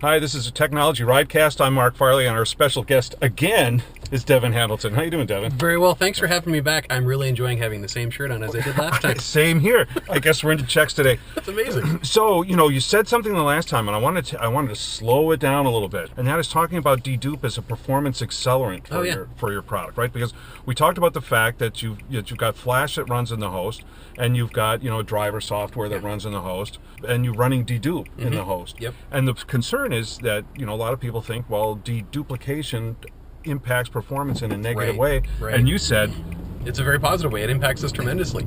Hi, this is a Technology Ridecast. I'm Marc Farley, and our special guest again is Devin Hamilton. How you doing, Devin? Very well. Thanks for having me back. I'm really enjoying having the same shirt on as I did last time. Same here. I guess we're into checks today. That's amazing. So, you said something the last time, and I wanted to slow it down a little bit, and that is talking about Dedupe as a performance accelerant for your product, right? Because we talked about the fact that you've got Flash that runs in the host, and you've got driver software that runs in the host, and you're running Dedupe in the host. Yep. And the concern is that a lot of people think, well, deduplication impacts performance in a negative way, and you said it's a very positive way. It impacts us tremendously.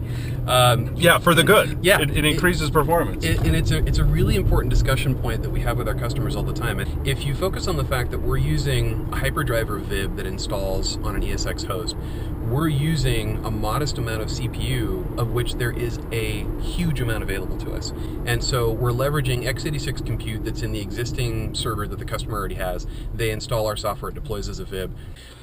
For the good. Yeah, it increases performance. And it's a really important discussion point that we have with our customers all the time. And if you focus on the fact that we're using a hyperdriver VIB that installs on an ESX host, we're using a modest amount of CPU, of which there is a huge amount available to us. And so we're leveraging x86 compute that's in the existing server that the customer already has. They install our software, it deploys as a VIB.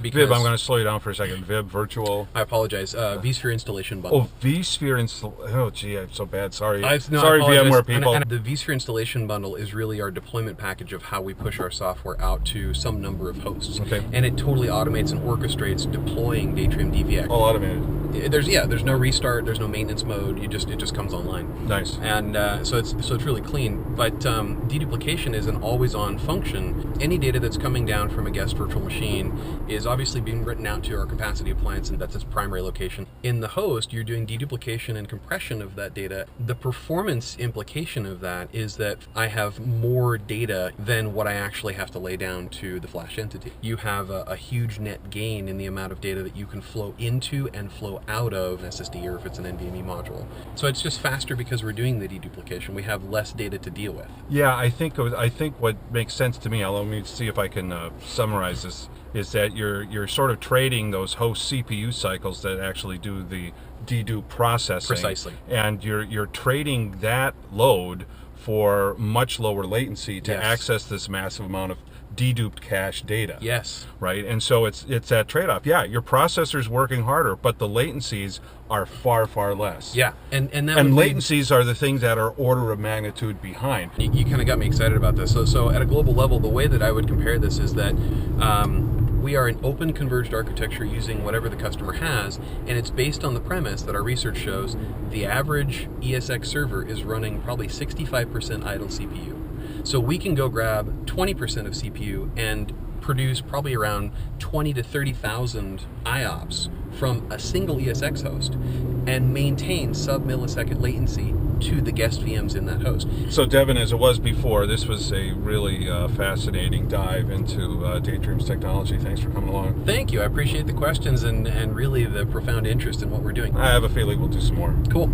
VIB, I'm going to slow you down for a second. VIB, virtual. I apologize. vSphere installation bundle. Oh, vSphere installation. Oh, gee, I'm so bad. Sorry. Sorry, VMware people. And the vSphere installation bundle is really our deployment package of how we push our software out to some number of hosts. Okay. And it totally automates and orchestrates deploying Datrium DVX. All automated. There's no restart, there's no maintenance mode. It just comes online. Nice. And so it's really clean. But deduplication is an always-on function. Any data that's coming down from a guest virtual machine is obviously being written out to our capacity appliance, and that's its primary location. In the host, you're doing deduplication and compression of that data. The performance implication of that is that I have more data than what I actually have to lay down to the Flash entity. You have a huge net gain in the amount of data that you can flow into and flow out of an SSD, or if it's an NVMe module. So it's just faster because we're doing the deduplication. We have less data to deal with. Yeah, I think what makes sense to me, let me see if I can summarize this, is that you're sort of trading those host CPU cycles that actually do the dedupe processing. Precisely. And you're trading that load for much lower latency to access this massive amount of deduped cache data. Yes. Right? And so it's that trade-off. Yeah, your processor's working harder, but the latencies are far, far less. Yeah. And latencies are the things that are order of magnitude behind. You kind of got me excited about this. So at a global level, the way that I would compare this is that we are an open converged architecture using whatever the customer has, and it's based on the premise that our research shows the average ESX server is running probably 65% idle CPU. So we can go grab 20% of CPU and produce probably around 20 to 30,000 IOPS from a single ESX host and maintain sub-millisecond latency to the guest VMs in that host. So Devin, as it was before, this was a really fascinating dive into Datrium's technology. Thanks for coming along. Thank you. I appreciate the questions and really the profound interest in what we're doing. I have a feeling we'll do some more. Cool.